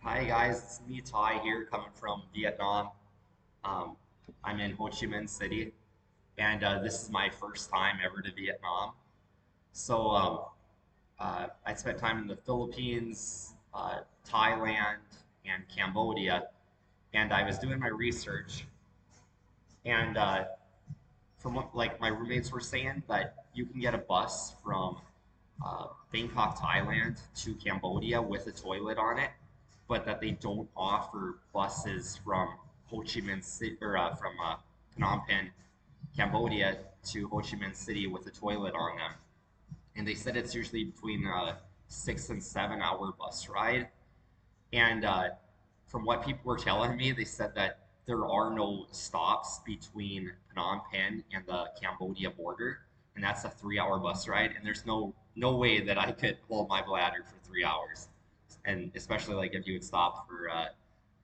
Hi guys, it's me Ty here coming from Vietnam. Um, I'm in Ho Chi Minh City, and this is my first time ever to Vietnam. I spent time in the Philippines, Thailand, and Cambodia, and I was doing my research, and from what like my roommates were saying, that you can get a bus from Bangkok, Thailand to Cambodia with a toilet on it, but that they don't offer buses from Ho Chi Minh City or from Phnom Penh, Cambodia to Ho Chi Minh City with a toilet on them. And they said it's usually between 6 and 7 hour bus ride. And from what people were telling me, they said that there are no stops between Phnom Penh and the Cambodia border, and that's a 3 hour bus ride. And there's no way that I could hold my bladder for 3 hours, and especially like if you would stop for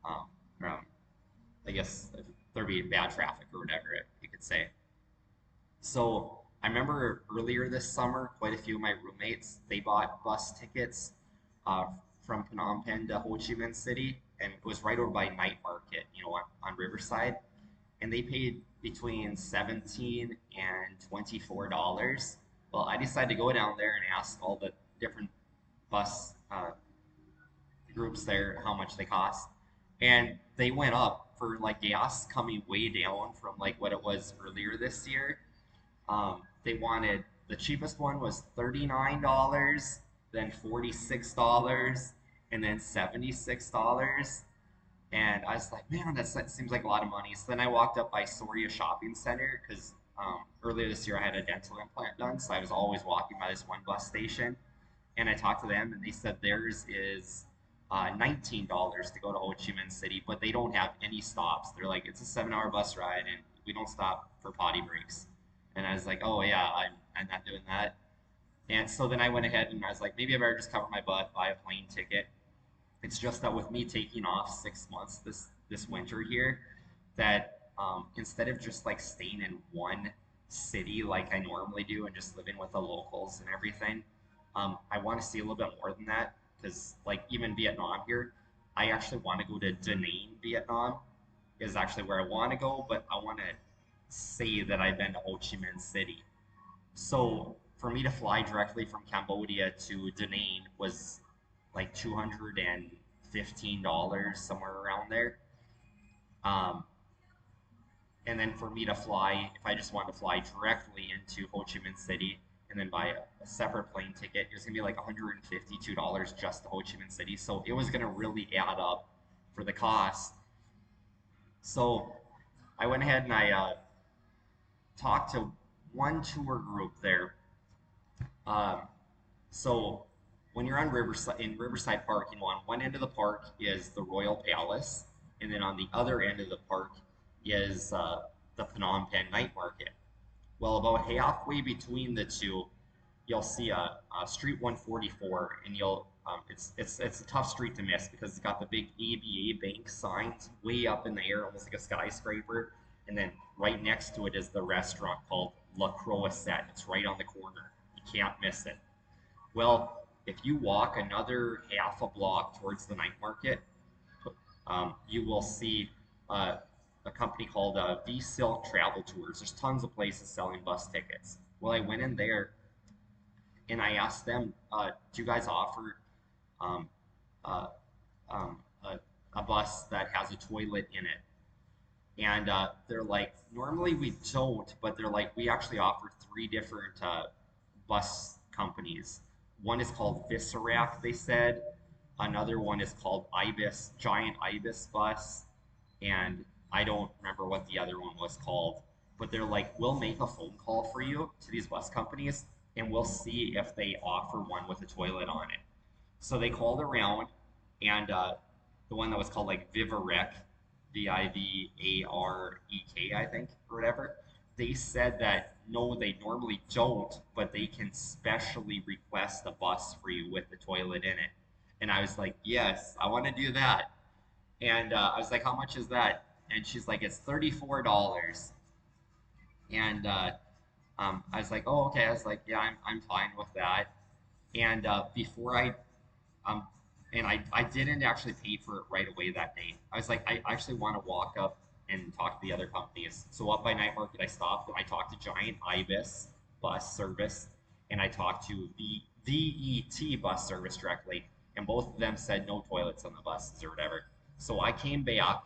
um, um, I guess there'd be bad traffic or whatever you could say. So I remember earlier this summer, quite a few of my roommates they bought bus tickets uh, from Phnom Penh to Ho Chi Minh City, and it was right over by Night Market, on Riverside, and they paid between 17 and $24. Well, I decided to go down there and ask all the different bus groups there how much they cost, and they went up for like gas coming way down from like what it was earlier this year. They wanted the cheapest one was $39, then $46, and then $76. And I was like, man, that seems like a lot of money. So then I walked up by Soria Shopping Center because earlier this year I had a dental implant done. So I was always walking by this one bus station. And I talked to them, and they said theirs is $19 to go to Ho Chi Minh City, but they don't have any stops. They're like, it's a 7 hour bus ride, and we don't stop for potty breaks. And I was like, oh yeah, I'm not doing that. And so then I went ahead and I was like, maybe I better just cover my butt, buy a plane ticket. It's just that with me taking off 6 months this winter here, that instead of just like staying in one city like I normally do and just living with the locals and everything, I want to see a little bit more than that because like even Vietnam here, I actually want to go to Da Nang, Vietnam is actually where I want to go, but I want to say that I've been to Ho Chi Minh City. So for me to fly directly from Cambodia to Da Nang was like $215, somewhere around there. Um, and then for me to fly, if I just wanted to fly directly into Ho Chi Minh City and then buy a separate plane ticket, it was gonna be like $152 just to Ho Chi Minh City. So it was gonna really add up for the cost. So I went ahead and I talked to one tour group there. Um, so when you're on Riverside in Riverside Park, on one end of the park is the Royal Palace, and then on the other end of the park is the Phnom Penh Night Market. Well, about halfway between the two, you'll see a Street 144, and it's a tough street to miss because it's got the big ABA Bank signs way up in the air, almost like a skyscraper, and then right next to it is the restaurant called La Croisette. It's right on the corner. You can't miss it. Well, if you walk another half a block towards the night market, you will see uh, a company called V Silk Travel Tours. There's tons of places selling bus tickets. Well, I went in there and I asked them, "Do you guys offer um, uh, um, a bus that has a toilet in it?" And they're like, "Normally we don't, but they're like, we actually offer three different bus companies. One is called Viscerac, they said. Another one is called Ibis, Giant Ibis Bus, and I don't remember what the other one was called. But they're like, we'll make a phone call for you to these bus companies, and we'll see if they offer one with a toilet on it. So they called around, and the one that was called like Vivarek, Vivarek, I think, or whatever, they said that no, they normally don't, but they can specially request a bus for you with the toilet in it. And I was like, yes, I want to do that. And I was like, how much is that? And she's like, it's $34. And I was like, oh, okay. I was like, yeah, I'm fine with that. And before I um, and I didn't actually pay for it right away that day. I was like, I actually want to walk up and talk to the other companies. So up by Night Market, I stopped and I talked to Giant Ibis Bus Service, and I talked to the VET Bus Service directly, and both of them said no toilets on the buses or whatever. So I came back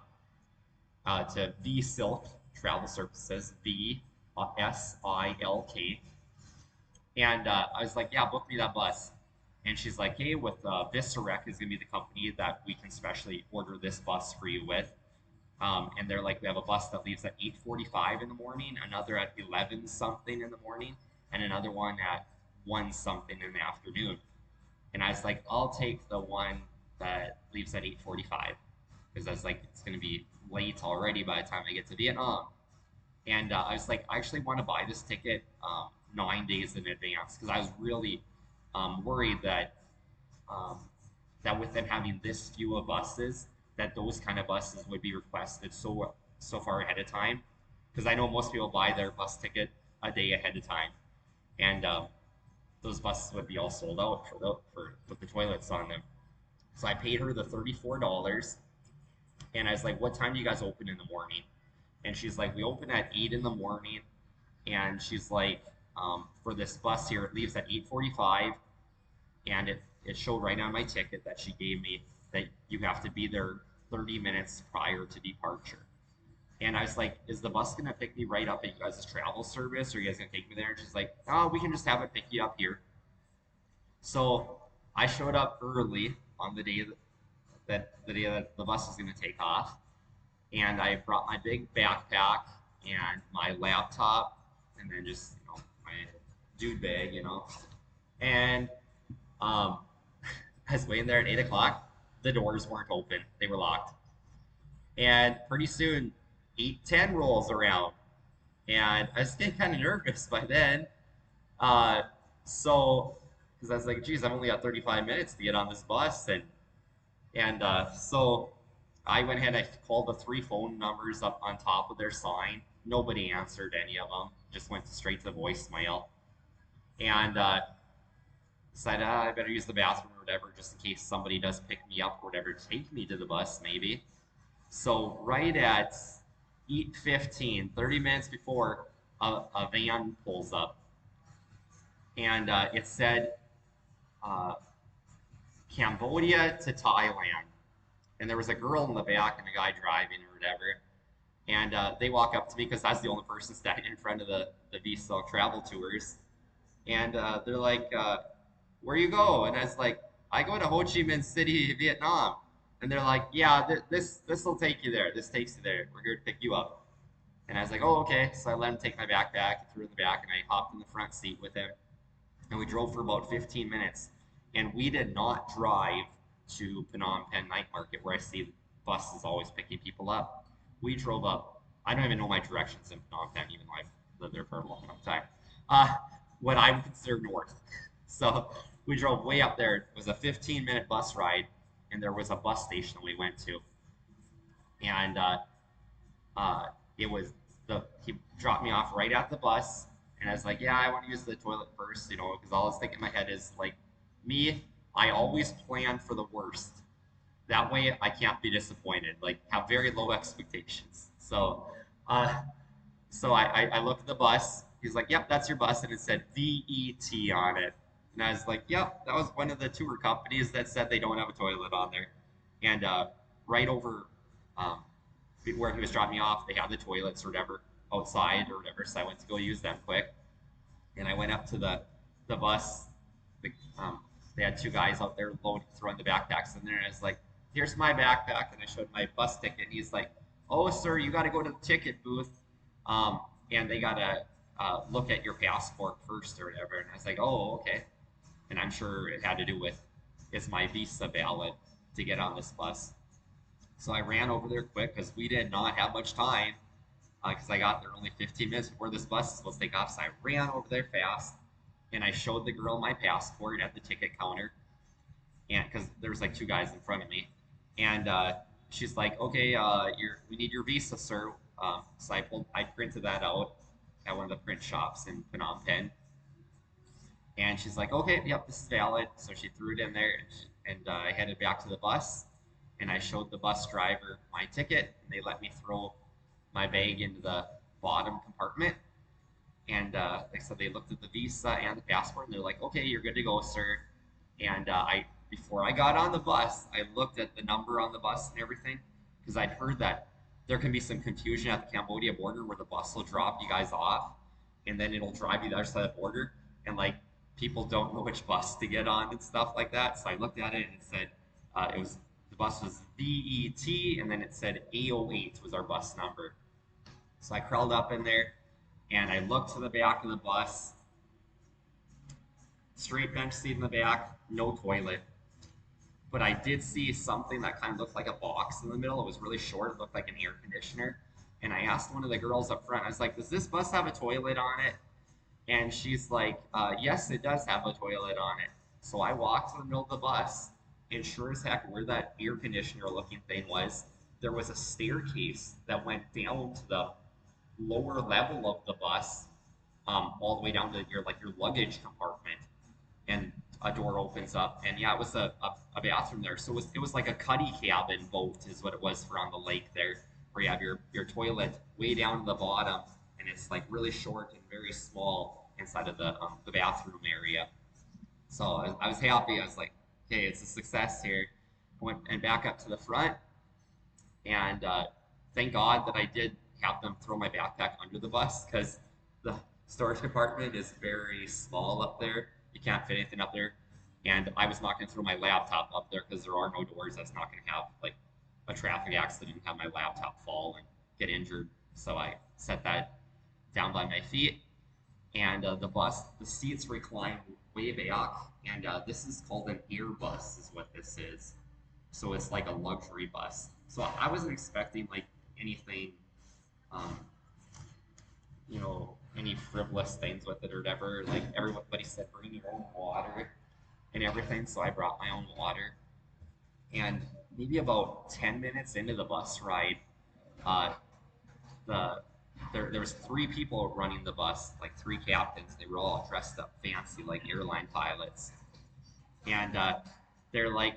to V Silk Travel Services, VSILK, and I was like, yeah, book me that bus. And she's like, hey, with Visarec is going to be the company that we can specially order this bus for you with. And they're like, we have a bus that leaves at 8:45 in the morning, another at 11 something in the morning, and another one at 1 something in the afternoon. And I was like, I'll take the one that leaves at 8:45 because I was like, it's going to be late already by the time I get to Vietnam. And I was like, I actually want to buy this ticket 9 days in advance because I was really worried that um, that with them having this few of buses, that those kind of buses would be requested so far ahead of time. Because I know most people buy their bus ticket a day ahead of time, and those buses would be all sold out for with the toilets on them. So I paid her the $34, and I was like, "What time do you guys open in the morning?" And she's like, "We open at 8 in the morning." And she's like, "For this bus here, it leaves at 8:45." And it showed right on my ticket that she gave me that you have to be there 30 minutes prior to departure. And I was like, is the bus gonna pick me right up at you guys' travel service, or are you guys gonna take me there? And she's like, oh, we can just have it pick you up here. So I showed up early on the day that the bus was gonna take off, and I brought my big backpack and my laptop, and then just my dude bag, and um, I was waiting there at 8 o'clock. The doors weren't open; they were locked. And pretty soon, 8:10 rolls around, and I was getting kind of nervous by then. Uh, so, because I was like, "Geez, I've only got 35 minutes to get on this bus," and so I went ahead. I called the three phone numbers up on top of their sign. Nobody answered any of them. Just went straight to the voicemail, and decided I better use the bathroom or whatever, just in case somebody does pick me up or whatever, take me to the bus maybe. So right at 8:15, 30 minutes before, a van pulls up, and it said uh, Cambodia to Thailand. And there was a girl in the back and a guy driving or whatever. And they walk up to me because I was the only person standing in front of the Visa travel tours. And they're like, where you go? And I was like, I go to Ho Chi Minh City, Vietnam. And they're like, yeah, this will take you there. This takes you there. We're here to pick you up. And I was like, oh, okay. So I let him take my backpack, threw it in the back, and I hopped in the front seat with him. And we drove for about 15 minutes. And we did not drive to Phnom Penh Night Market where I see buses always picking people up. We drove up. I don't even know my directions in Phnom Penh, even though I've lived there for a long time. Uh, what I would consider north. So we drove way up there. It was a 15-minute bus ride, and there was a bus station we went to. And uh, it was he dropped me off right at the bus, and I was like, yeah, I want to use the toilet first, because all I was thinking in my head is like, me, I always plan for the worst. That way, I can't be disappointed. Like, have very low expectations. Uh, so I looked at the bus. He's like, yep, that's your bus, and it said VET on it. And I was like, yep, that was one of the tour companies that said they don't have a toilet on there. And right over um, where he was dropping me off, they had the toilets or whatever outside or whatever. So I went to go use them quick, and I went up to the bus. The, um, they had two guys out there loading, throwing the backpacks in there, and I was like, "Here's my backpack," and I showed my bus ticket. And he's like, "Oh, sir, you got to go to the ticket booth, and they got to look at your passport first or whatever." And I was like, "Oh, okay." And I'm sure it had to do with is my visa valid to get on this bus. So I ran over there quick because we did not have much time because I got there only 15 minutes before this bus was supposed to take off. So I ran over there fast and I showed the girl my passport at the ticket counter, and because there was like two guys in front of me, and she's like, "Okay, we need your visa, sir." I printed that out at one of the print shops in Phnom Penh, And she's like, okay, yep, this is valid. So she threw it in there, and I headed back to the bus. And I showed the bus driver my ticket, and they let me throw my bag into the bottom compartment. And like I said, they looked at the visa and the passport, and they're like, "Okay, you're good to go, sir." And I, before I got on the bus, I looked at the number on the bus and everything, because I'd heard that there can be some confusion at the Cambodia border where the bus will drop you guys off, and then it'll drive you the other side of the border, and like people don't know which bus to get on and stuff like that. So I looked at it and it said it was the bus was VET, and then it said A08 was our bus number. So I crawled up in there and I looked to the back of the bus, straight bench seat in the back, no toilet. But I did see something that kind of looked like a box in the middle. It was really short, it looked like an air conditioner. And I asked one of the girls up front, I was like, does this bus have a toilet on it? And she's like, yes, it does have a toilet on it. So I walked to the middle of the bus, and sure as heck, where that air conditioner looking thing was, there was a staircase that went down to the lower level of the bus, all the way down to your luggage compartment, and a door opens up, and yeah, it was a bathroom there. So it was like a cuddy cabin boat is what it was for on the lake there, where you have your toilet way down to the bottom, and it's like really short and very small inside of the bathroom area. So I was happy. I was like, okay, it's a success here. I went and back up to the front, and thank God that I did have them throw my backpack under the bus, because the storage compartment is very small up there. You can't fit anything up there. And I was not going to throw my laptop up there because there are no doors. That's not going to have like a traffic accident and have my laptop fall and get injured. So I set that down by my feet. And the seats recline way back. And this is called an Airbus, is what this is. So it's like a luxury bus. So I wasn't expecting like anything, um, any frivolous things with it or whatever. Like everybody said, bring your own water and everything. So I brought my own water. And maybe about 10 minutes into the bus ride, uh, the there was three people running the bus, like three captains. They were all dressed up fancy like airline pilots. And they're like,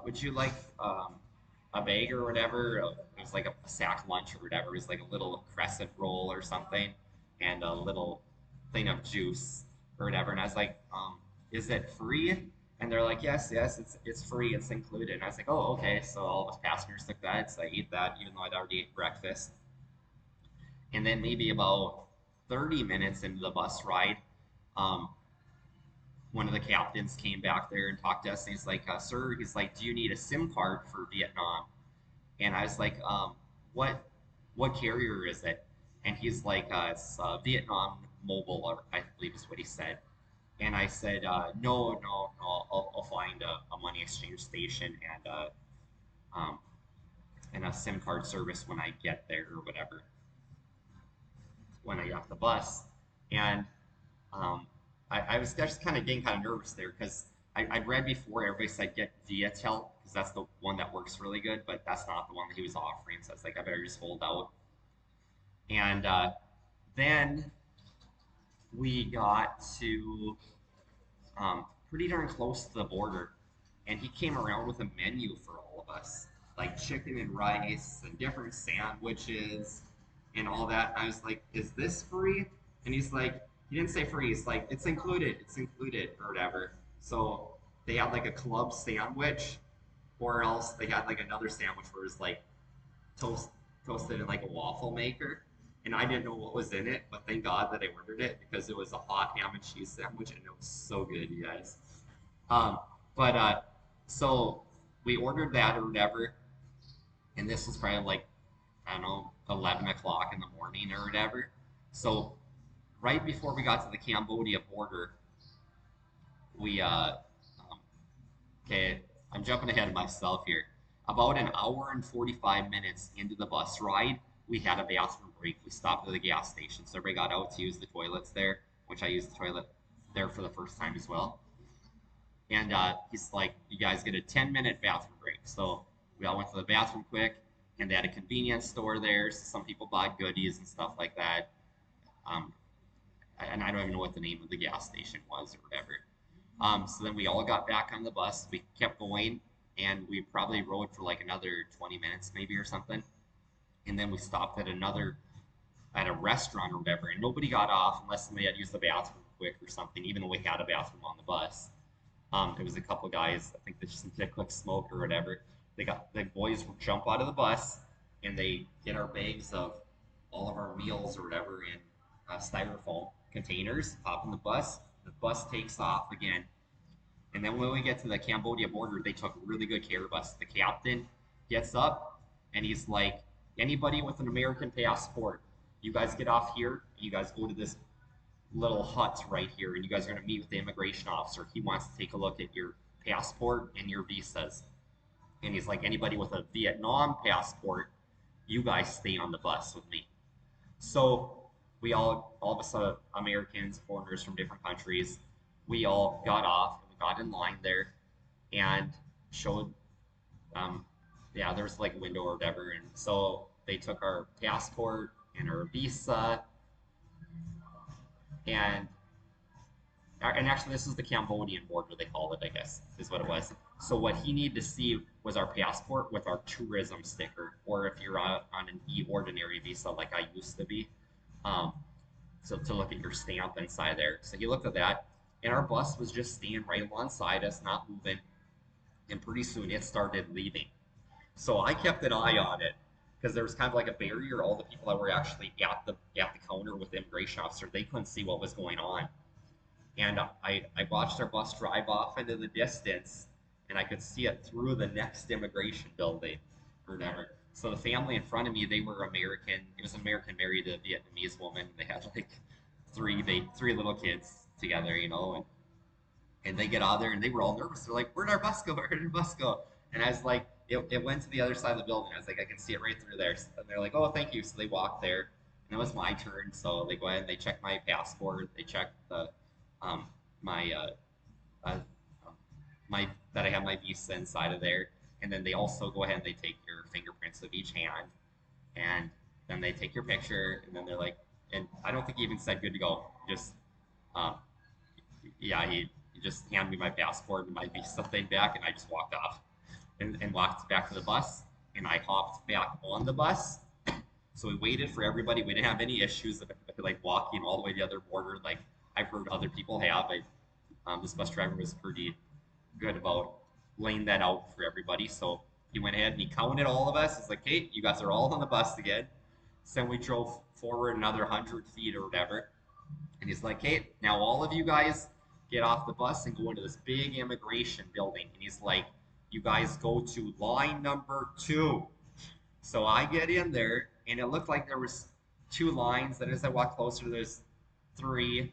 would you like a bag or whatever? It was like a sack lunch or whatever. It was like a little crescent roll or something, and a little thing of juice or whatever. And I was like, is it free? And they're like, yes, yes, it's free, it's included. And I was like, oh, okay. So all the passengers took that, so I ate that, even though I'd already ate breakfast. And then maybe about 30 minutes into the bus ride, um, one of the captains came back there and talked to us, and he's like, sir, he's like, do you need a SIM card for Vietnam? And I was like, what carrier is it? And he's like, it's Vietnam Mobile, or I believe is what he said. And I said, no, no, no, I'll find a money exchange station um, and a SIM card service when I get there or whatever, when I got the bus. And I was just kind of getting kind of nervous there, because I'd read before everybody said get Viatel, because that's the one that works really good, but that's not the one that he was offering. So I was like, I better just hold out. And then we got to pretty darn close to the border, and he came around with a menu for all of us, like chicken and rice and different sandwiches and all that. And I was like, "Is this free?" And he's like, he didn't say free. He's like, it's included, or whatever. So they had like a club sandwich, or else they had like another sandwich where it was like toast toasted in like a waffle maker. And I didn't know what was in it, but thank God that I ordered it, because it was a hot ham and cheese sandwich, and it was so good, you guys. Um, but so we ordered that or whatever, and this was probably like, I don't know, 11 o'clock in the morning or whatever. So right before we got to the Cambodia border, we okay, I'm jumping ahead of myself here. About an hour and 45 minutes into the bus ride, we had a bathroom break. We stopped at the gas station, so everybody got out to use the toilets there, which I used the toilet there for the first time as well. And he's like, you guys get a 10-minute bathroom break. So we all went to the bathroom quick, and they had a convenience store there. So some people bought goodies and stuff like that. Um, and I don't even know what the name of the gas station was or whatever. So then we all got back on the bus. We kept going, and we probably rode for like another 20 minutes, maybe or something. And then we stopped at a restaurant or whatever, and nobody got off unless somebody had used the bathroom quick or something. Even though we had a bathroom on the bus, it was a couple guys. I think they just did a quick smoke or whatever. The boys would jump out of the bus, and they get our bags of all of our meals or whatever in styrofoam containers, hop in the bus. The bus takes off again. And then when we get to the Cambodia border, they took really good care of us. The captain gets up and he's like, anybody with an American passport, you guys get off here, and you guys go to this little hut right here, and you guys are going to meet with the immigration officer. He wants to take a look at your passport and your visas. And he's like, anybody with a Vietnam passport, you guys stay on the bus with me. So we all of us Americans, foreigners from different countries, we all got off and we got in line there and showed, um, yeah, there was like a window or whatever. And so they took our passport and our visa and actually this is the Cambodian border they call it, I guess, is what it was. So what he needed to see was our passport with our tourism sticker, or if you're on an e-ordinary visa like I used to be, um, so to look at your stamp inside there. So he looked at that, and our bus was just staying right alongside us, not moving. And pretty soon it started leaving. So I kept an eye on it because there was kind of like a barrier. All the people that were actually at the counter with the immigration officer, they couldn't see what was going on. And I watched our bus drive off into the distance, and I could see it through the next immigration building or whatever. So the family in front of me, they were American. It was an American married to a Vietnamese woman. They had like three little kids together, and they get out there and they were all nervous. They're like, "Where'd our bus go? Where did our bus go?" And I was like, it went to the other side of the building. I was like, I can see it right through there. And they're like, "Oh, thank you." So they walked there, and it was my turn. So they go ahead and they check my passport. They check the um, my uh, um, my that I have my visa inside of there, and then they also go ahead and they take your fingerprints of each hand, and then they take your picture, and then they're like, and I don't think he even said good to go. Just um, yeah, he just handed me my passport and my visa thing back, and I just walked off and walked back to the bus, and I hopped back on the bus. So we waited for everybody. We didn't have any issues of like walking all the way to the other border, like I've heard other people have. This bus driver was pretty good about laying that out for everybody. So he went ahead and he counted all of us. It's like, hey, you guys are all on the bus again. So then we drove forward another 100 feet or whatever. And he's like, hey, now all of you guys get off the bus and go into this big immigration building. And he's like, you guys go to line number 2. So I get in there, and it looked like there was 2 lines. That as I walked closer, there's 3,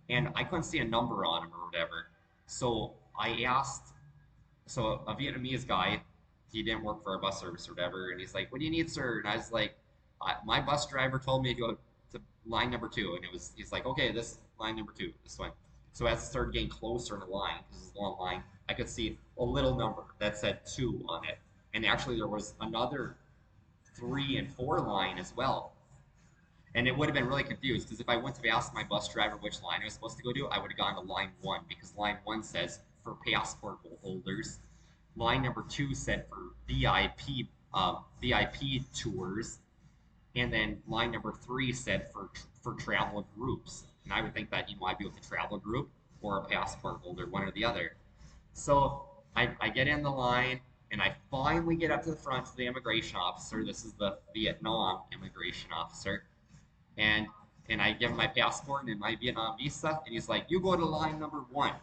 and I couldn't see a number on them or whatever. So I asked, so a Vietnamese guy, he didn't work for our bus service or whatever, and he's like, "What do you need, sir?" And I was like, "My bus driver told me to go to line number 2," and he's like, "Okay, this line number 2, this one." So as I started getting closer in the line, because it's a long line, I could see a little number that said 2 on it, and actually there was another 3 and 4 line as well. And it would have been really confused because if I went to ask my bus driver which line I was supposed to go to, I would have gone to line 1 because line 1 says for passport holders. Line number 2 said for VIP tours, and then line number 3 said for travel groups. And I would think that I'd be with a travel group or a passport holder, one or the other. So I get in the line and I finally get up to the front to the immigration officer. This is the Vietnam immigration officer, and I give him my passport and my Vietnam visa, and he's like, "You go to line number 1."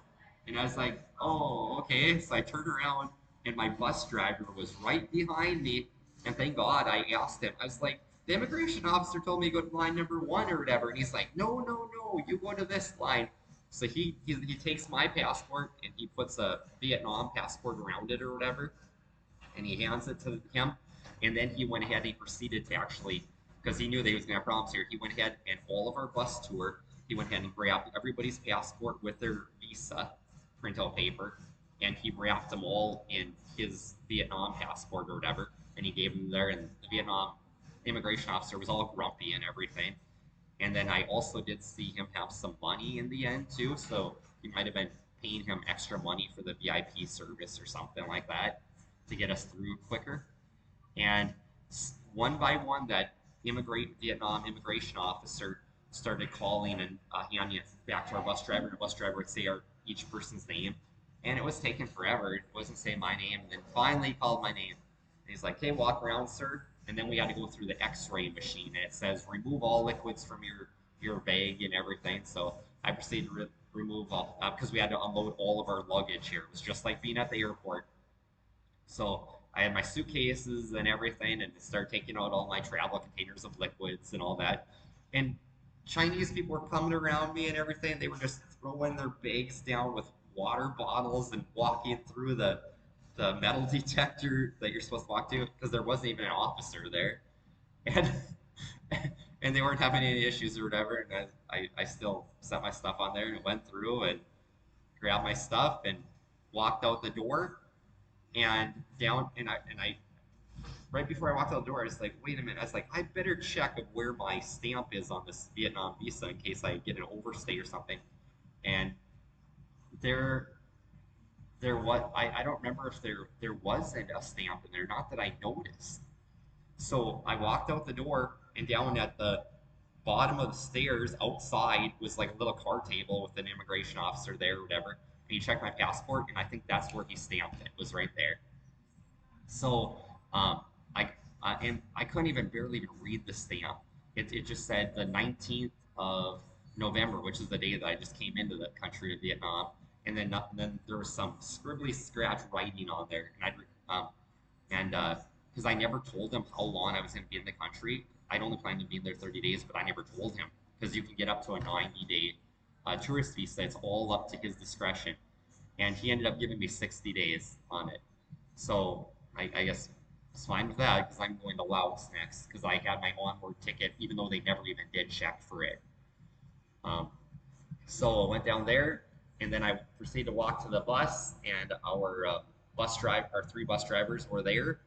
And I was like, "Oh, okay." So I turned around, and my bus driver was right behind me, and thank God I asked him. I was like, "The immigration officer told me to go to line number 1 or whatever," and he's like, "No, no, no, you go to this line." So he takes my passport and he puts a Vietnam passport around it or whatever, and he hands it to him. And then he went ahead and he proceeded to actually, because he knew that he was going to have problems here, he went ahead and all of our bus tour, he went ahead and grabbed everybody's passport with their visa printout paper, and he wrapped them all in his Vietnam passport or whatever, and he gave them there. And the Vietnam immigration officer was all grumpy and everything. And then I also did see him have some money in the end too, so he might have been paying him extra money for the VIP service or something like that to get us through quicker. And one by one, that Vietnam immigration officer started calling and handing it back to our bus driver. And the bus driver would say each person's name, and it was taking forever. It wasn't saying my name, and then finally he called my name. And he's like, "Okay, walk around, sir." And then we had to go through the X-ray machine, and it says remove all liquids from your bag and everything. So I proceeded to remove all because we had to unload all of our luggage here. It was just like being at the airport. So I had my suitcases and everything, and started taking out all my travel containers of liquids and all that. And Chinese people were coming around me and everything. They were just throwing their bags down with water bottles and walking through the metal detector that you're supposed to walk to because there wasn't even an officer there, and and they weren't having any issues or whatever. And I still set my stuff on there and went through and grabbed my stuff and walked out the door and down and I right before I walked out the door, I was like, wait a minute. I was like, I better check of where my stamp is on this Vietnam visa in case I get an overstay or something. And there was I don't remember if there wasn't a stamp in there, not that I noticed. So I walked out the door and down at the bottom of the stairs outside was like a little card table with an immigration officer there or whatever. And he checked my passport and I think that's where he stamped it, was right there. So um, I and I couldn't even barely even read the stamp. It just said the 19th of November, which is the day that I just came into the country of Vietnam. And then there was some scribbly scratch writing on there, and because I never told him how long I was going to be in the country. I'd only planned to be there 30 days, but I never told him because you can get up to a 90-day tourist visa. It's all up to his discretion, and he ended up giving me 60 days on it. So I guess it's fine with that because I'm going to Laos next because I had my onward ticket, even though they never even did check for it. Um, so I went down there, and then I proceeded to walk to the bus, and our three bus drivers were there,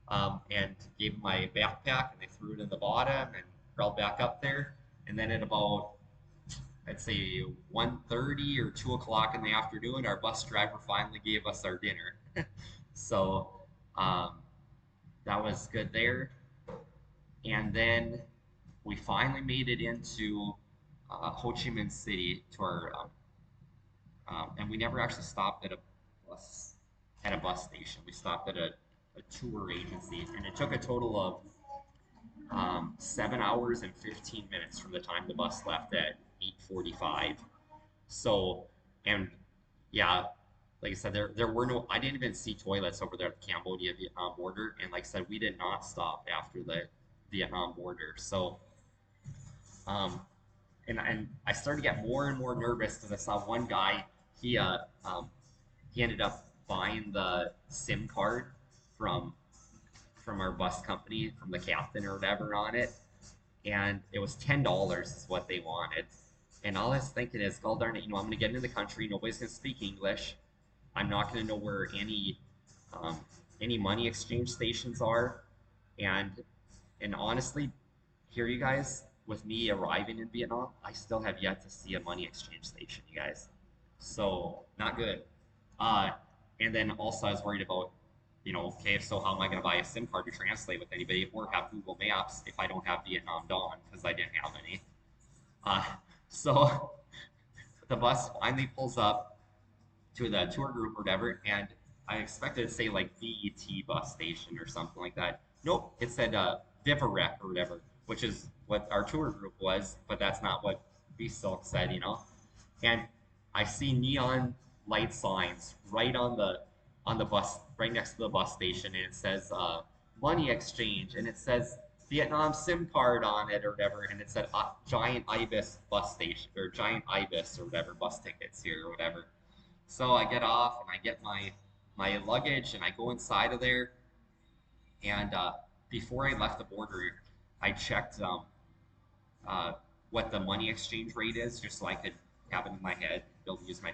and gave them my backpack, and they threw it in the bottom and crawled back up there. And then at about I'd say 1:30 or 2 o'clock in the afternoon, our bus driver finally gave us our dinner. So um, that was good there. And then we finally made it into Ho Chi Minh City to and we never actually stopped bus at a bus station. We stopped at a tour agency, and it took a total of 7 hours and 15 minutes from the time the bus left at 8:45. So, and yeah, like I said, there were no, I didn't even see toilets over there at the Cambodia Vietnam border. And like I said, we did not stop after the Vietnam border. So, um, and I started to get more and more nervous because I saw one guy, he, uh, um, he ended up buying the SIM card from, from our bus company, from the captain or whatever on it. And it was $10 is what they wanted. And all I was thinking is, God darn it, I'm going to get into the country. Nobody's going to speak English. I'm not going to know where um, any money exchange stations are. And and honestly, here you guys, with me arriving in Vietnam, I still have yet to see a money exchange station, you guys. So not good. Uh, and then also I was worried about, okay, so how am I going to buy a SIM card to translate with anybody or have Google Maps if I don't have Vietnam Dawn because I didn't have any. Uh, so the bus finally pulls up to the tour group or whatever, and I expected to say like VET bus station or something like that. Nope, it said Vivarec or whatever, which is what our tour group was, but that's not what V Silk said. And I see neon light signs right on the bus, right next to the bus station, and it says money exchange, and it says Vietnam SIM card on it or whatever, and it said Giant Ibis bus station or Giant Ibis or whatever bus tickets here or whatever. So I get off and I get my luggage and I go inside of there. And before I left the border, I checked uh, what the money exchange rate is, just so I could have it in my head, be able to use my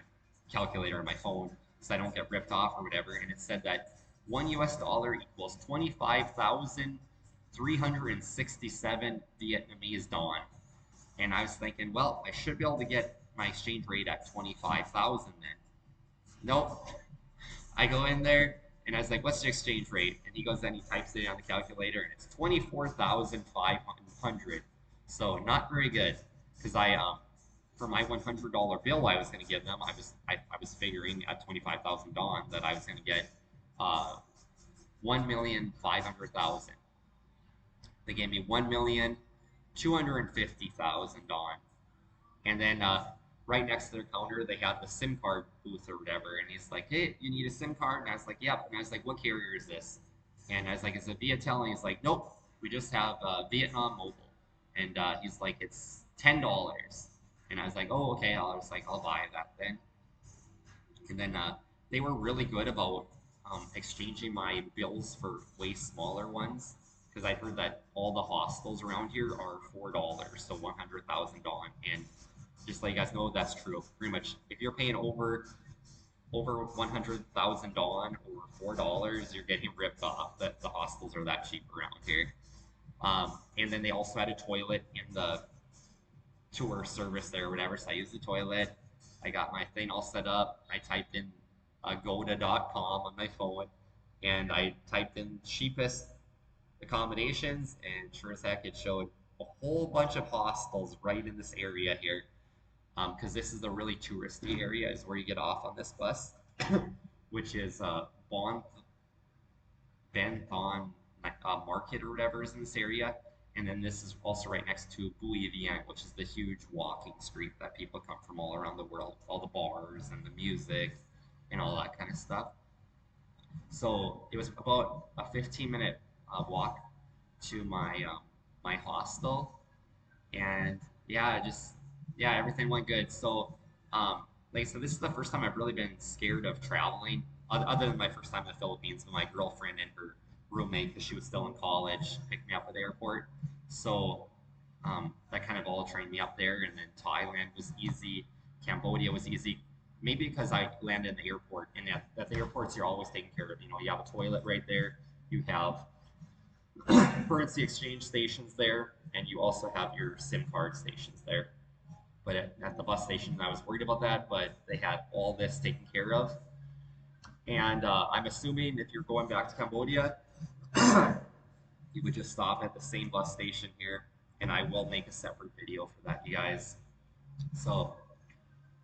calculator on my phone, so I don't get ripped off or whatever. And it said that $1 equals 25,367 Vietnamese dong. And I was thinking, well, I should be able to get my exchange rate at 25,000 then. Nope. I go in there and I was like, what's the exchange rate? And he goes, then he types it on the calculator and it's 24,500. So not very good because for my $100 bill I was going to give them, I was figuring at 25,000 don that I was going to get 1,500,000. They gave me 1,250,000 don. And then right next to their counter, they had the SIM card booth or whatever. And he's like, hey, you need a SIM card? And I was like, yep. And I was like, what carrier is this? And I was like, is it Viettel? And he's like, nope, we just have Vietnam Mobile. And he's like, it's $10. And I was like, oh, okay. I'll buy that then. And then they were really good about exchanging my bills for way smaller ones because I heard that all the hostels around here are $4, so 100,000 don. And just let you guys know that's true. Pretty much, if you're paying over 100,000 don or $4, you're getting ripped off. That the hostels are that cheap around here. And then they also had a toilet in the tour service there or whatever. So I used the toilet. I got my thing all set up. I typed in agoda.com on my phone and I typed in cheapest accommodations, and sure as heck it showed a whole bunch of hostels right in this area here. Because this is a really touristy area, is where you get off on this bus, which is Ben Thon Market or whatever is in this area. And then this is also right next to Bui Vian, which is the huge walking street that people come from all around the world, all the bars and the music and all that kind of stuff. So it was about a 15-minute walk to my hostel, and yeah, everything went good. So, like I said, this is the first time I've really been scared of traveling, other than my first time in the Philippines. But my girlfriend and her roommate, because she was still in college, picked me up at the airport. So that kind of all trained me up there. And then Thailand was easy, Cambodia was easy. Maybe because I landed in the airport, and at the airports you're always taken care of. You know, you have a toilet right there. You have currency exchange stations there, and you also have your SIM card stations there. But at the bus station, I was worried about that, but they had all this taken care of. And I'm assuming if you're going back to Cambodia, you would just stop at the same bus station here, and I will make a separate video for that, you guys. So,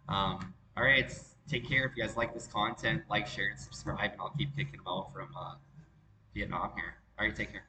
all right, take care. If you guys like this content, like, share, and subscribe, and I'll keep kicking them out from Vietnam here. All right, take care.